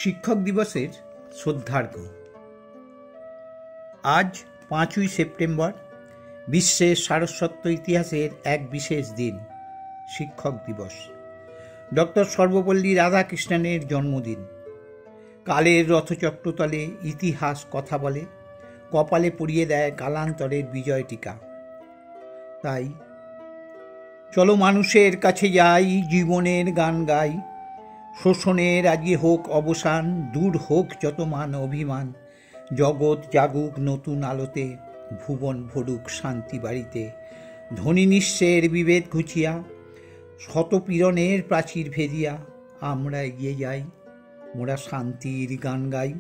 শিক্ষক দিবসের শ্রদ্ধার্ঘ্য। আজ 5ই সেপ্টেম্বর বিশ্বের সারস্বত ইতিহাসের এক বিশেষ দিন, শিক্ষক দিবস। ডক্টর সর্বপল্লী রাধাকৃষ্ণনের জন্মদিন। কালের রথচক্রতলে ইতিহাস কথা বলে, কপালে পরিয়ে দেয় কালান্তরের বিজয় টিকা। তাই চলো মানুষের কাছে যাই, জীবনের গান গাই। শোষণের আজকে হোক অবসান, দূর হোক যত মান অভিমান। জগৎ জাগুক নতুন আলোতে, ভুবন ভরুক শান্তি বাড়িতে। ধনী নিঃস্বের বিভেদ ঘুচিয়া, শতপীড়নের প্রাচীর ভেদিয়া। আমরা এগিয়ে যাই, মোরা শান্তির গান গাই।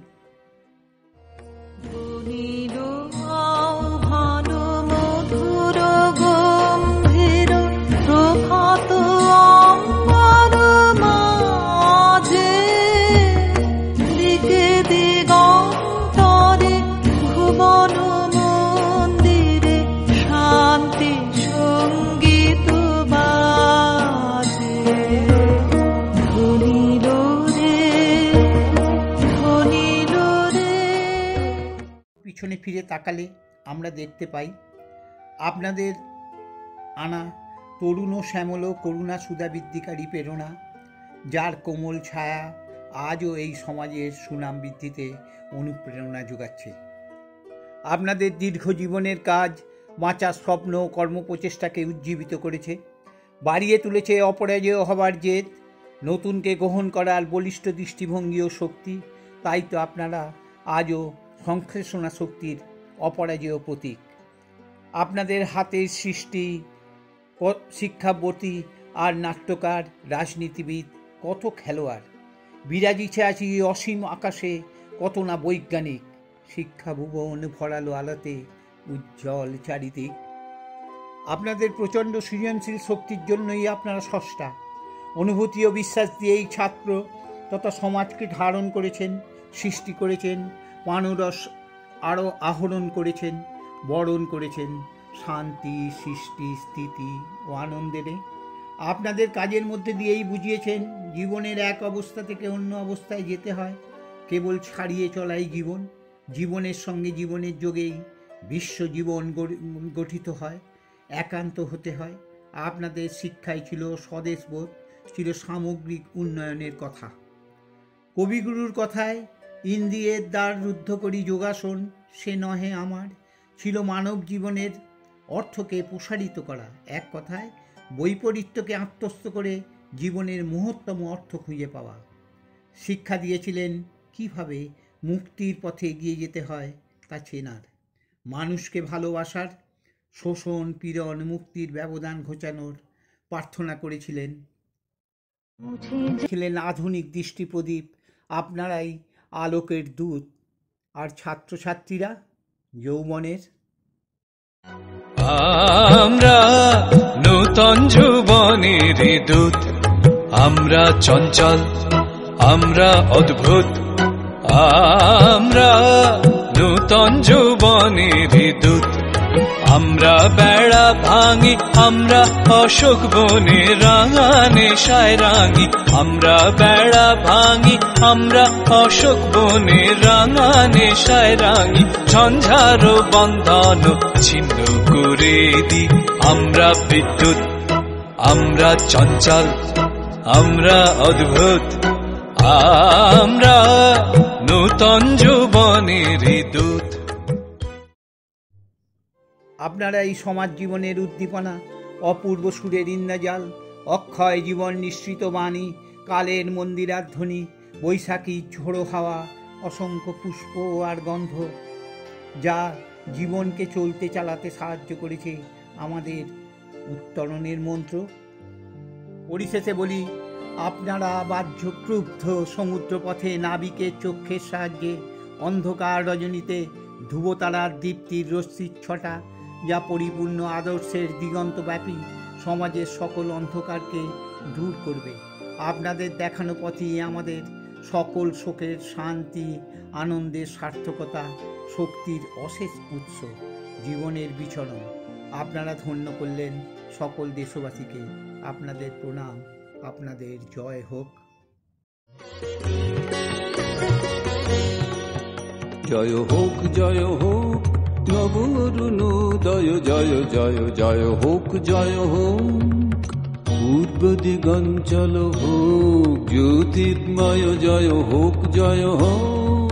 পিছনে ফিরে তাকালে আমরা দেখতে পাই আপনাদের আনা তরুণ ও শ্যামল করুণা সুধাবৃদ্ধিকারী প্রেরণা, যার কোমল ছায়া আজও এই সমাজের সুনাম বৃদ্ধিতে অনুপ্রেরণা যোগাচ্ছে। আপনাদের দীর্ঘ জীবনের কাজ বাঁচার স্বপ্ন কর্মপ্রচেষ্টাকে উজ্জীবিত করেছে, বাড়িয়ে তুলেছে অপরাজেয় হবার জেদ, নতুনকে গ্রহণ করার বলিষ্ঠ দৃষ্টিভঙ্গি ও শক্তি। তাই তো আপনারা আজও সংশ্লেষণা শক্তির অপরাজেয় প্রতীক। আপনাদের হাতের সৃষ্টি শিক্ষাবতী আর নাট্যকার, রাজনীতিবিদ, কত খেলোয়াড় বিরাজিছে আছি অসীম আকাশে, কত না বৈজ্ঞানিক। শিক্ষা ভুবন ভরালো আলোতে উজ্জ্বল চারিদিক। আপনাদের প্রচণ্ড সৃজনশীল শক্তির জন্যই আপনারা স্রষ্টা। অনুভূতি ও বিশ্বাস দিয়েই ছাত্র তথা সমাজকে ধারণ করেছেন, সৃষ্টি করেছেন, প্রাণরস আরও আহরণ করেছেন, বরণ করেছেন শান্তি, সৃষ্টি, স্থিতি ও আনন্দের। আপনাদের কাজের মধ্যে দিয়েই বুঝিয়েছেন জীবনের এক অবস্থা থেকে অন্য অবস্থায় যেতে হয়, কেবল ছাড়িয়ে চলাই জীবন। জীবনের সঙ্গে জীবনের যোগেই বিশ্বজীবন গঠিত হয়, একান্ত হতে হয়। আপনাদের শিক্ষায় ছিল স্বদেশবোধ, ছিল সামগ্রিক উন্নয়নের কথা। কবিগুরুর কথায় ইন্দ্রিয়ের দ্বার রুদ্ধ করি যোগাসন, সে নহে আমার। ছিল মানব জীবনের অর্থকে প্রসারিত করা, এক কথায় বৈপরীত্যকে আত্মস্থ করে জীবনের মহত্তম অর্থ খুঁজে পাওয়া। শিক্ষা দিয়েছিলেন কিভাবে মুক্তির পথে এগিয়ে যেতে হয় তা চেনার, মানুষকে ভালোবাসার, শোষণ পীড়ন মুক্তির ব্যবধান ঘোচানোর প্রার্থনা করেছিলেন। ছিলেন আধুনিক দৃষ্টি প্রদীপ। আপনারাই আলোকের দূত, আর ছাত্রছাত্রীরা যৌবনের। আমরা নূতন যৌবনের দূত, আমরা চঞ্চল, আমরা অদ্ভুত। আমরা নূতন যৌবনের দূত, আমরা বেড়া ভাঙি, আমরা অশোক বনে রাঙা নেশায় রাঙি। আমরা বেড়া ভাঙি, আমরা অশোক বনে রাঙা নেশায় রাঙি। ঝঞ্ঝার বন্ধন ছিন্ন করে দি, আমরা বিদ্যুৎ, আমরা চঞ্চল, আমরা অদ্ভুত। আমরা নূতন যৌবনের দূত। আপনারা এই সমাজ জীবনের উদ্দীপনা, অপূর্ব সুরের ইন্দ্রজাল, অক্ষয় জীবন নিঃসৃত বাণী, কালের মন্দিরার ধ্বনি, বৈশাখী ঝোড়ো হাওয়া, অসংখ্য পুষ্প আর গন্ধ, যা জীবনকে চলতে চালাতে সাহায্য করেছে আমাদের উত্তরণের মন্ত্র। পরিশেষে বলি, আপনারা বাহ্য ক্রুব্ধ সমুদ্রপথে নাবিকের চক্ষের সাহায্যে অন্ধকার রজনীতে ধ্রুবতারার দীপ্তির রশ্মির ছটা, যা পরিপূর্ণ আদর্শের দিগন্তব্যাপী সমাজের সকল অন্ধকারকে দূর করবে। আপনাদের দেখানো পথই আমাদের সকল শোকের শান্তি, আনন্দের সার্থকতা, শক্তির অশেষ উৎস, জীবনের বিচরণ। আপনারা ধন্য করলেন সকল দেশবাসীকে। আপনাদের প্রণাম, আপনাদের জয় হোক। জয় হোক নব অরুণোদয়, জয় জয় জয় হোক পূর্ব দিগঞ্চল হোক জ্যোতির্ময়, জয় হোক